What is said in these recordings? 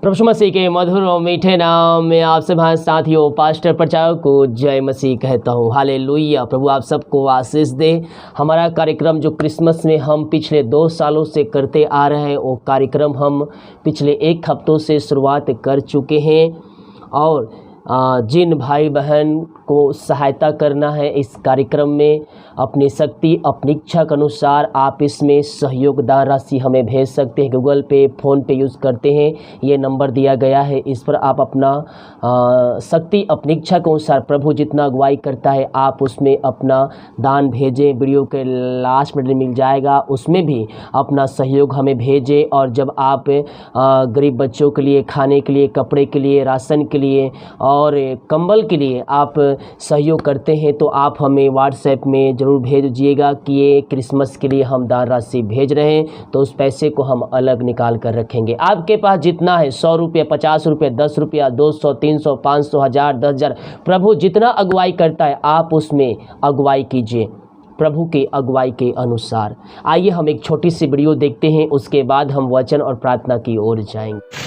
प्रभु मसीह के मधुर और मीठे नाम में आप सब साथियों पास्टर प्रचारक को जय मसीह कहता हूँ। हालेलुया। प्रभु आप सबको आशीष दे। हमारा कार्यक्रम जो क्रिसमस में हम पिछले 2 सालों से करते आ रहे हैं, वो कार्यक्रम हम पिछले 1 हफ्तों से शुरुआत कर चुके हैं। और जिन भाई बहन को सहायता करना है इस कार्यक्रम में, अपनी शक्ति अपनी इच्छा के अनुसार आप इसमें सहयोग दान राशि हमें भेज सकते हैं। गूगल पे, फ़ोन पे यूज़ करते हैं, ये नंबर दिया गया है, इस पर आप अपना शक्ति अपनी इच्छा के अनुसार प्रभु जितना अगुवाई करता है आप उसमें अपना दान भेजें। वीडियो के लास्ट में मिल जाएगा, उसमें भी अपना सहयोग हमें भेजें। और जब आप गरीब बच्चों के लिए खाने के लिए, कपड़े के लिए, राशन के लिए और कंबल के लिए आप सहयोग करते हैं तो आप हमें व्हाट्सएप में ज़रूर भेज दीजिएगा कि ये क्रिसमस के लिए हम दान राशि भेज रहे हैं, तो उस पैसे को हम अलग निकाल कर रखेंगे। आपके पास जितना है 100 रुपये, 50 रुपये, 10 रुपया, 200, 300, 500, 1000, 10,000, प्रभु जितना अगुवाई करता है आप उसमें अगुवाई कीजिए प्रभु के अगुवाई के अनुसार। आइए हम एक छोटी सी वीडियो देखते हैं, उसके बाद हम वचन और प्रार्थना की ओर जाएंगे।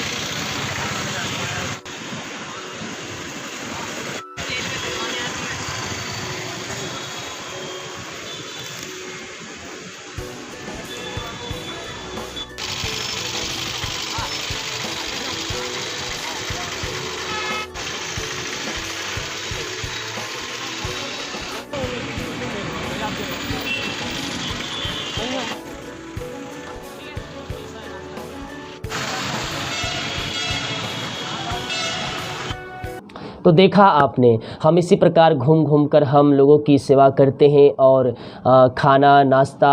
तो देखा आपने, हम इसी प्रकार घूम घूम कर हम लोगों की सेवा करते हैं और खाना नाश्ता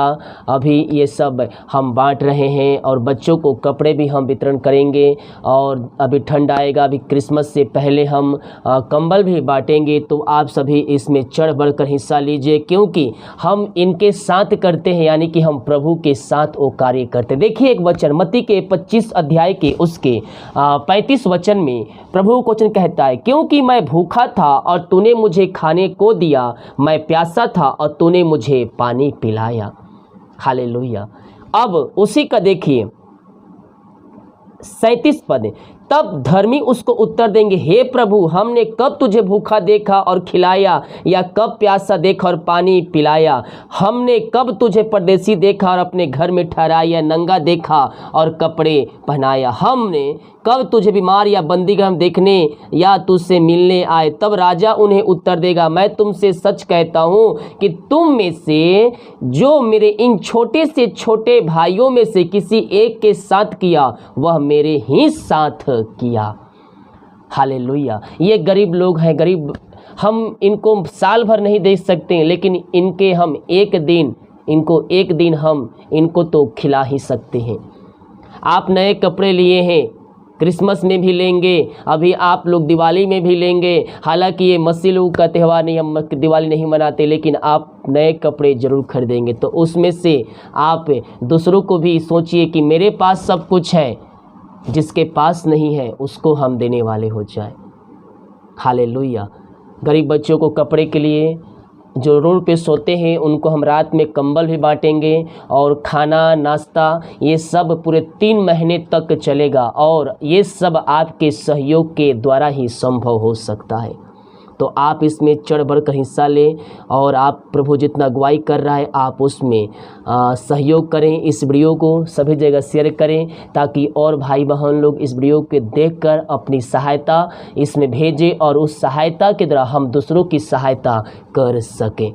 अभी ये सब हम बांट रहे हैं और बच्चों को कपड़े भी हम वितरण करेंगे। और अभी ठंड आएगा, अभी क्रिसमस से पहले हम कंबल भी बांटेंगे। तो आप सभी इसमें चढ़ बढ़ कर हिस्सा लीजिए, क्योंकि हम इनके साथ करते हैं, यानी कि हम प्रभु के साथ वो कार्य करते हैं। देखिए एक वचन मत्ती के 25 अध्याय के उसके 35 वचन में प्रभु को वचन कहता है, क्योंकि मैं भूखा था और तूने मुझे खाने को दिया, मैं प्यासा था और तूने मुझे पानी पिलाया। हालेलुया। अब उसी का देखिए 37 पद, तब धर्मी उसको उत्तर देंगे, हे प्रभु, हमने कब तुझे भूखा देखा और खिलाया, या कब प्यासा देखा और पानी पिलाया? हमने कब तुझे परदेसी देखा और अपने घर में ठहराया, या नंगा देखा और कपड़े पहनाया? हमने कब तुझे बीमार या बंदीगृह देखने या तुझसे मिलने आए? तब राजा उन्हें उत्तर देगा, मैं तुमसे सच कहता हूँ कि तुम में से जो मेरे इन छोटे से छोटे भाइयों में से किसी एक के साथ किया, वह मेरे ही साथ किया। हालेलुया। ये गरीब लोग हैं, गरीब, हम इनको साल भर नहीं दे सकते, लेकिन इनके हम एक दिन हम इनको तो खिला ही सकते हैं। आप नए कपड़े लिए हैं, क्रिसमस में भी लेंगे, अभी आप लोग दिवाली में भी लेंगे। हालांकि ये मसीह लोग का त्यौहार नहीं, हम दिवाली नहीं मनाते, लेकिन आप नए कपड़े ज़रूर खरीदेंगे। तो उसमें से आप दूसरों को भी सोचिए कि मेरे पास सब कुछ है, जिसके पास नहीं है उसको हम देने वाले हो जाए। हालेलुया। गरीब बच्चों को कपड़े के लिए, जो रोड पे सोते हैं उनको हम रात में कंबल भी बांटेंगे। और खाना नाश्ता ये सब पूरे 3 महीने तक चलेगा, और ये सब आपके सहयोग के द्वारा ही संभव हो सकता है। तो आप इसमें चढ़ बढ़ कर हिस्सा लें, और आप प्रभु जितना अगुवाई कर रहा है आप उसमें सहयोग करें। इस वीडियो को सभी जगह शेयर करें, ताकि और भाई बहन लोग इस वीडियो को देखकर अपनी सहायता इसमें भेजें, और उस सहायता के द्वारा हम दूसरों की सहायता कर सकें।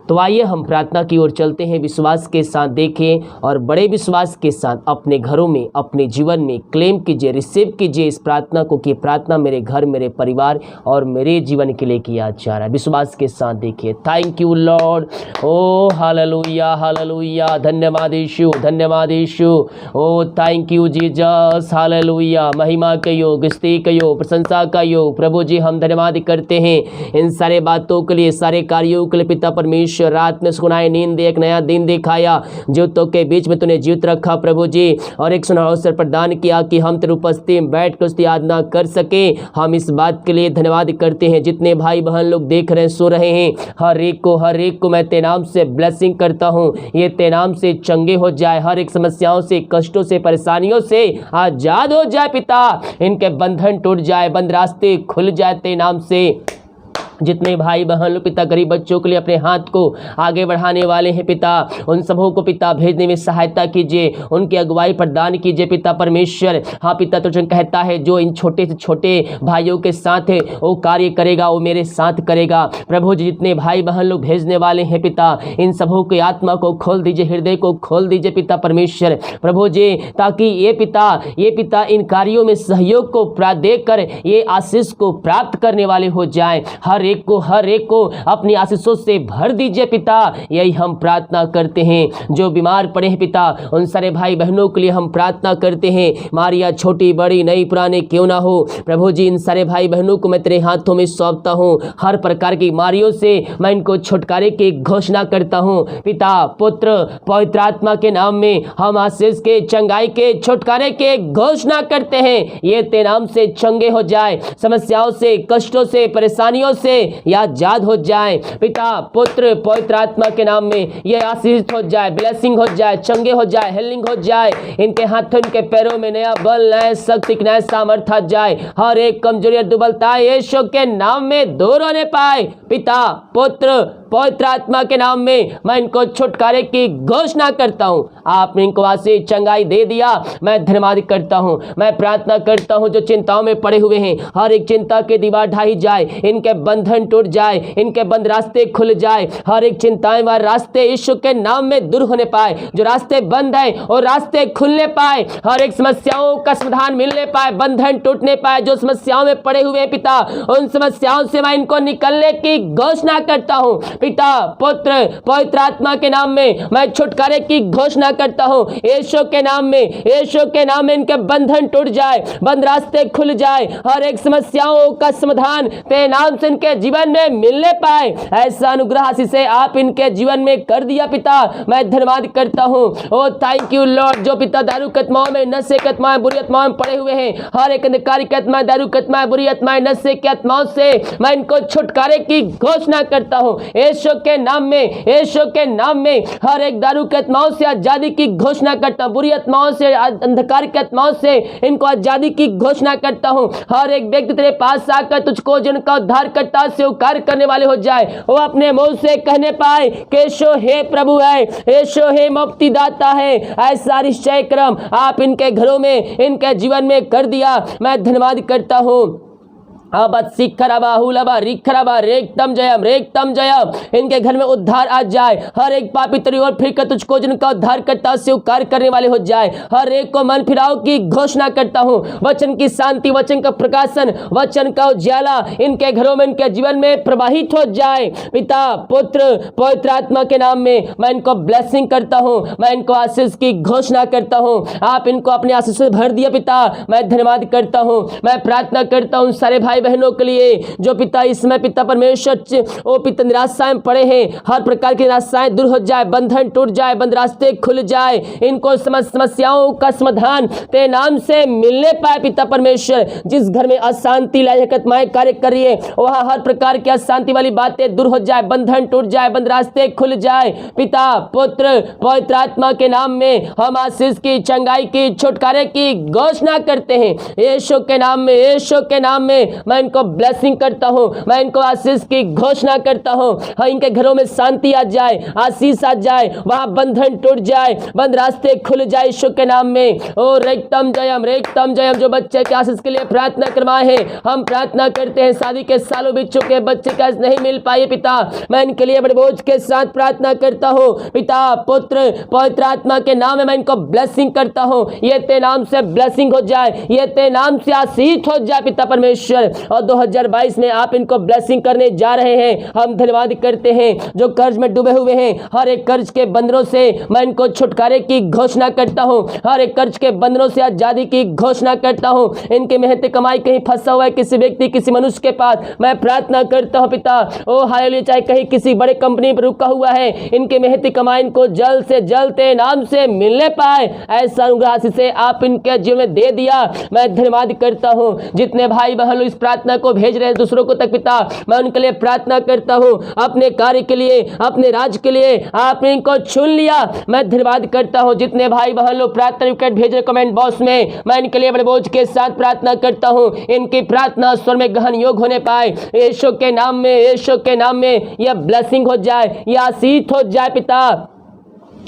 तो आइए हम प्रार्थना की ओर चलते हैं। विश्वास के साथ देखें और बड़े विश्वास के साथ अपने घरों में, अपने जीवन में क्लेम कीजिए, रिसीव कीजिए इस प्रार्थना को कि प्रार्थना मेरे घर, मेरे परिवार और मेरे जीवन के लिए किया जा रहा है। विश्वास के साथ देखिए। Thank you lord. Oh hallelujah, hallelujah. धन्यवाद यीशु, धन्यवाद Yeshu. Oh thank you Jesus. Hallelujah. महिमा का योग, स्तुति का योग, प्रशंसा का योग। प्रभु जी हम धन्यवाद करते हैं इन सारे बातों के लिए, सारे कार्यों के लिए पिता परमेश्वर परमेश्वर। रात में सुनाई नींद एक नया दिन दिखाया, जीवितों के बीच में तूने जीवित रखा प्रभु जी, और एक सुनहरा अवसर प्रदान किया कि हम तेरी उपस्थिति में बैठ कर उसकी आराधना कर सके। हम इस बात के लिए धन्यवाद करते हैं। जितने भाई बहन लोग देख रहे हैं, सो रहे हैं, हर एक को मैं तेरे नाम से ब्लेसिंग करता हूँ। ये तेरे नाम से चंगे हो जाए, हर एक समस्याओं से, कष्टों से, परेशानियों से आजाद हो जाए पिता। इनके बंधन टूट जाए, बंद रास्ते खुल जाए तेरे नाम से। जितने भाई बहन लोग पिता गरीब बच्चों के लिए अपने हाथ को आगे बढ़ाने वाले हैं पिता, उन सबों को पिता भेजने में सहायता कीजिए, उनकी अगुवाई प्रदान कीजिए पिता परमेश्वर। हाँ पिता, तो जो कहता है जो इन छोटे से छोटे भाइयों के साथ है वो कार्य करेगा, वो मेरे साथ करेगा। प्रभु जी, जितने भाई बहन लोग भेजने वाले हैं पिता, इन सबों की आत्मा को खोल दीजिए, हृदय को खोल दीजिए पिता परमेश्वर। प्रभु जी, ताकि ये पिता इन कार्यों में सहयोग को देकर ये आशीष को प्राप्त करने वाले हो जाए। हर एक को अपनी आशीषों से भर दीजिए पिता, यही हम प्रार्थना करते हैं। जो बीमार पड़े हैं पिता, उन सारे भाई बहनों के लिए हम प्रार्थना करते हैं। मारिया छोटी बड़ी नई पुराने क्यों ना हो प्रभु जी, इन सारे भाई बहनों को मैं तेरे हाथों में सौंपता हूँ। हर प्रकार की बीमारियों से मैं इनको छुटकारे की घोषणा करता हूँ पिता, पुत्र, पवित्र आत्मा के नाम में हम आशीष के, चंगाई के, छुटकारे के घोषणा करते हैं। ये तेरे नाम से चंगे हो जाए, समस्याओं से, कष्टों से, परेशानियों से या आजाद हो जाए पिता, पुत्र, पवित्र आत्मा के नाम में ये आशीष हो जाए, ब्लेसिंग हो जाए, चंगे हो जाए, हीलिंग हो जाए। इनके हाथों, इनके पैरों में नया बल, नया शक्ति, नया सामर्थ्य आ जाए। हर एक कमजोरी, दुर्बलता यीशु के नाम में दूर होने पाए पिता, पुत्र, पवित्र आत्मा के नाम में मैं इनको छुटकारे की घोषणा करता हूं। आपने इनको आशीष, चंगाई दे दिया, मैं धन्यवाद करता हूं। मैं प्रार्थना करता हूं जो चिंताओं में पड़े हुए हैं, हर एक चिंता की दीवार ढाई जाए, इनके बंधन टूट जाए, इनके बंद रास्ते खुल जाए। हर एक चिंताएं व रास्ते यीशु के नाम में दूर होने पाए। जो रास्ते बंद है और रास्ते खुलने पाए, हर एक समस्याओं का समाधान मिलने पाए, बंधन टूटने पाए। जो समस्याओं में पड़े हुए पिता, उन समस्याओं से मैं इनको निकलने की घोषणा करता हूं पिता, पुत्र, पवित्र आत्मा के नाम में मैं छुटकारे की घोषणा करता हूं। यीशु के नाम में, यीशु के नाम में इनके बंधन टूट जाए, बंद रास्ते खुल जाए। हर एक समस्याओं का समाधान तेरे नाम से इनके जीवन में मिलने पाए। ऐसा अनुग्रह आशीष आप इनके जीवन में कर दिया पिता, मैं धन्यवाद करता हूं। ओ थैंक यू लॉर्ड। जो पिता दारू की आत्माओं में, नशे की आत्माएं, बुरी आत्माओं में पड़े हुए हैं, हर एक अंधकार की आत्माएं, दारू की आत्माएं, बुरी आत्माएं, नशे की आत्माओं से मैं इनको छुटकारे की घोषणा करता हूं। यीशु के नाम में, यीशु के नाम में हर एक दारू की आत्माओं से आजादी की घोषणा करता हूं। बुरी आत्माओं से, अंधकार की आत्माओं से इनको आजादी की घोषणा करता हूं। हर एक व्यक्ति तेरे पास आकर तुझको जिनका उद्धार करता स्वीकार करने वाले हो जाए, वो अपने मुंह से कहने पाए कि यीशु हे प्रभु है, यीशु हे मुक्ति दाता है। ऐसा निश्चय क्रम आप इनके घरों में, इनके जीवन में कर दिया, मैं धन्यवाद करता हूं। रेक्तम जयम। इनके घर में उद्धार आ जाए। हर एक पापी तेरी ओर फिरकर तुझको जिनका उद्धार करता स्वीकार करने वाले हो जाए। हर एक को मन फिराव की घोषणा करता हूँ। वचन की शांति, वचन का प्रकाशन, वचन का उजाला इनके घरों में, इनके जीवन में प्रवाहित हो जाए। पिता, पुत्र, पवित्र आत्मा के नाम में मैं इनको ब्लेसिंग करता हूँ, मैं इनको आशीष की घोषणा करता हूँ। आप इनको अपने आशीष से भर दिया पिता, मैं धन्यवाद करता हूँ। मैं प्रार्थना करता हूँ सारे भाई बहनों के लिए जो पिता इसमें पिता परमेश्वर ओ पिता निराशाएं पड़े हैं, हर प्रकार की निराशाएं दूर हो जाए, बंधन टूट जाए, बंद रास्ते खुल जाए। इनको समस्याओं का समाधान तेरे नाम से मिलने पाए पिता परमेश्वर। जिस घर में अशांति लायकतमाएं कार्य करिए, वहां हर प्रकार की अशांति वाली बातें दूर हो जाए, बंधन टूट जाए, बंद रास्ते खुल जाए। पिता, पुत्र, पवित्र आत्मा के नाम में हम आशीष की, चंगाई की, छुटकारे की घोषणा करते हैं। यीशु के नाम में, यीशु के नाम में मैं इनको ब्लेसिंग करता हूं, मैं इनको आशीष की घोषणा करता हूं। हाँ, इनके घरों में शांति आ जाए, आशीष आ जाए, वहां बंधन टूट जाए, बंद रास्ते खुल जाए यीशु के नाम में। ओ रेक्तम जयम। जो बच्चे के आशीष के लिए प्रार्थना करवाए हैं, हम प्रार्थना करते हैं शादी के सालों बीत चुके, बच्चे का नहीं मिल पाए पिता, मैं इनके लिए बड़े बोझ के साथ प्रार्थना करता हूँ। पिता, पुत्र, पवित्र आत्मा के नाम में मैं इनको ब्लेसिंग करता हूँ। ये तेरे नाम से ब्लेसिंग हो जाए, ये तेरे नाम से आशीष हो जाए पिता परमेश्वर। और 2022 में आप इनको ब्लेसिंग करने जा रहे हैं। हम धन्यवाद करते हैं जो कर्ज में डूबे हुए हैं, हर एक कर्ज के बंधनों से मैं इनको छुटकारे की घोषणा करता हूं, हर एक कर्ज के बंधनों से आजादी की घोषणा करता हूं। इनकी मेहनत कमाई कहीं फंसा हुआ है किसी व्यक्ति किसी मनुष्य के पास, मैं प्रार्थना करता हूं पिता, ओ हालेलुया, चाहे कहीं किसी बड़े कंपनी पर रुका हुआ है, इनके मेहनत कमाई इनको जल्द से जल्द तेरे नाम से मिलने पाए, ऐसा अनुग्रह से आप इनके जीवन में दे दिया। मैं धन्यवाद करता हूं। जितने भाई बहन लोग इस प्रार्थना को भेज रहे हैं दूसरों को तक पिता, मैं उनके लिए प्रार्थना करता हूं, अपने कार्य के लिए, अपने राज्य के लिए आपने इनको चुन लिया। मैं धन्यवाद करता हूं। जितने भाई बहन लोग प्रार्थना रिक्वेस्ट भेज रहे कमेंट बॉक्स में, मैं इनके लिए बड़े बोझ के साथ प्रार्थना करता हूं, इनकी प्रार्थना स्वर में गहन योग होने पाए, यीशु के नाम में, यीशु के नाम में यह ब्लेसिंग हो जाए, यह आशीष हो जाए पिता।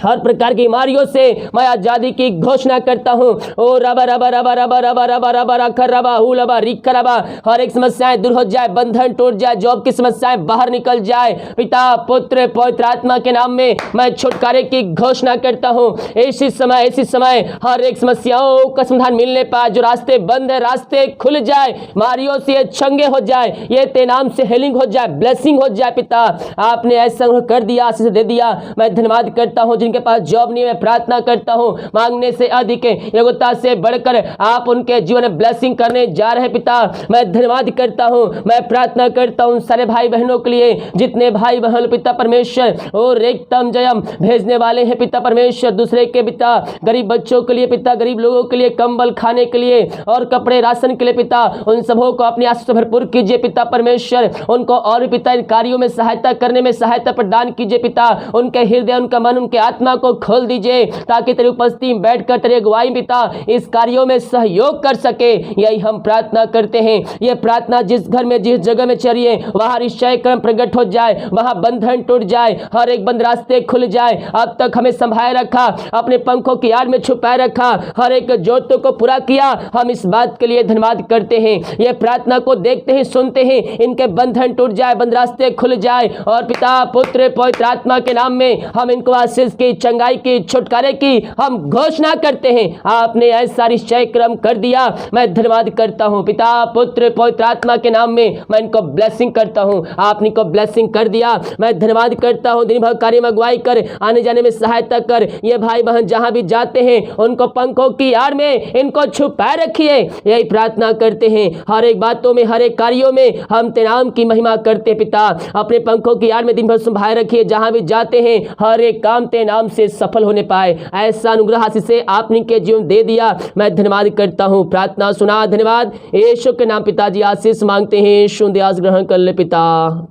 हर प्रकार की बीमारियों से मैं आजादी की घोषणा करता हूँ। ओ रबा रबा रबा रबा रबा रबा रबा रखा रबा हु रबा रिखा रबा, हर एक समस्याएं दूर हो जाए, बंधन टूट जाए, जॉब की समस्याएं बाहर निकल जाए। पिता पुत्र पवित्र आत्मा के नाम में मैं छुटकारे की घोषणा करता हूँ। ऐसी समय हर एक समस्याओं का समाधान मिलने पाए, जो रास्ते बंद है रास्ते खुल जाए, बीमारियों से चंगे हो जाए, ये तेरे नाम से हीलिंग हो जाए, ब्लेसिंग हो जाए। पिता आपने ऐसा कर दिया, आशीष दे दिया। मैं धन्यवाद करता हूँ। जिनके पास जॉब नहीं, मैं प्रार्थना करता हूं, मांगने से अधिक योग्यता से बढ़कर आप उनके जीवन में ब्लेसिंग करने जा रहे हैं पिता। मैं धन्यवाद करता हूं। मैं प्रार्थना करता हूं सारे भाई बहनों के लिए, जितने भाई बहन पिता परमेश्वर और एकदम जयम भेजने वाले हैं पिता परमेश्वर, दूसरे के पिता, गरीब बच्चों के लिए पिता, गरीब लोगों के लिए कंबल खाने के लिए और कपड़े राशन के लिए पिता, उन सबों को अपनी आशीष से भरपूर कीजिए पिता परमेश्वर। उनको और पिता इन कार्यों में सहायता करने में सहायता प्रदान कीजिए पिता। उनके हृदय, उनका मन, उनके आत्मा को खोल दीजिए, ताकि तेरी उपस्थिति में बैठकर तेरे अगुवाई पिता इस कार्यों में सहयोग कर सके। यही हम प्रार्थना करते हैं। यह प्रार्थना जिस घर में, जिस जगह में चलिए, वहां निश्चय कर्म प्रकट हो जाए, वहां बंधन टूट जाए, हर एक बंद रास्ते खुल जाए। अब तक हमें संभाले रखा, अपने पंखों की आड़ में छुपाए रखा, हर एक जरूरतों को पूरा किया, हम इस बात के लिए धन्यवाद करते हैं। यह प्रार्थना को देखते हैं, सुनते हैं, इनके बंधन टूट जाए, बंद रास्ते खुल जाए, और पिता पुत्र पवित्र आत्मा के नाम में हम इनको आशीष की, चंगाई की, छुटकारे की हम घोषणा करते हैं। आपने ऐसा निश्चय क्रम कर दिया, मैं धन्यवाद करता हूं पिता पुत्र पवित्र आत्मा के नाम में। मैं इनको ब्लेसिंग करता हूं, आपने को ब्लेसिंग कर दिया। मैं धन्यवाद करता हूं। दिन भर कार्य में अगुवाई कर, आने जाने में सहायता कर। ये भाई बहन जहां भी जाते हैं, उनको पंखों की आड़ में इनको छुपाए रखिए, यही प्रार्थना करते हैं। हर एक बातों में, हर एक कार्यों में हम तेरे नाम की महिमा करते पिता। अपने पंखों की आड़ में दिन भर संभाले रखिए, जहां भी जाते हैं हर एक काम तेरे नाम से सफल होने पाए, ऐसा अनुग्रह आशीष से आपने के जीवन दे दिया। मैं धन्यवाद करता हूं। प्रार्थना सुना, धन्यवाद। यीशु के नाम पिताजी आशीष मांगते हैं, यीशु दयास ग्रहण कर ले पिता,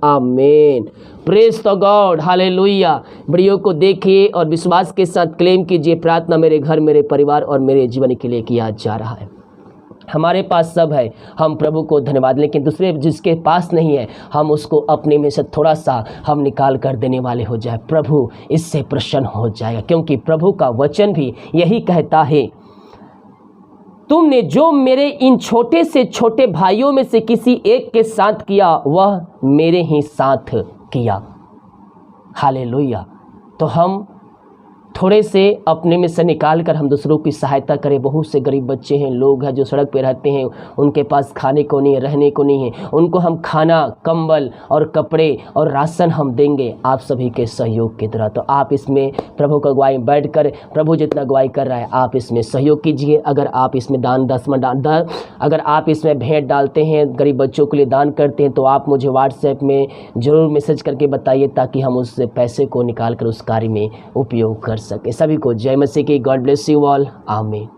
आमीन। Praise the God, hallelujah. Video को देखिए और विश्वास के साथ क्लेम कीजिए, प्रार्थना मेरे घर, मेरे परिवार और मेरे जीवन के लिए किया जा रहा है। हमारे पास सब है, हम प्रभु को धन्यवाद, लेकिन दूसरे जिसके पास नहीं है, हम उसको अपने में से थोड़ा सा हम निकाल कर देने वाले हो जाए, प्रभु इससे प्रसन्न हो जाएगा। क्योंकि प्रभु का वचन भी यही कहता है, तुमने जो मेरे इन छोटे से छोटे भाइयों में से किसी एक के साथ किया, वह मेरे ही साथ किया। हालेलुया। तो हम थोड़े से अपने में से निकाल कर हम दूसरों की सहायता करें। बहुत से गरीब बच्चे हैं, लोग हैं जो सड़क पे रहते हैं, उनके पास खाने को नहीं है, रहने को नहीं है, उनको हम खाना, कंबल और कपड़े और राशन हम देंगे आप सभी के सहयोग की तरह। तो आप इसमें प्रभु का अगुवाई बैठ कर, प्रभु जितना अगुवाई कर रहा है, आप इसमें सहयोग कीजिए। अगर आप इसमें दान अगर आप इसमें भेंट डालते हैं, गरीब बच्चों के लिए दान करते हैं, तो आप मुझे व्हाट्सएप में ज़रूर मैसेज करके बताइए, ताकि हम उस पैसे को निकाल कर उस कार्य में उपयोग कर सके। सभी को जय मसीह की। गॉड ब्लेस यू ऑल, आमीन।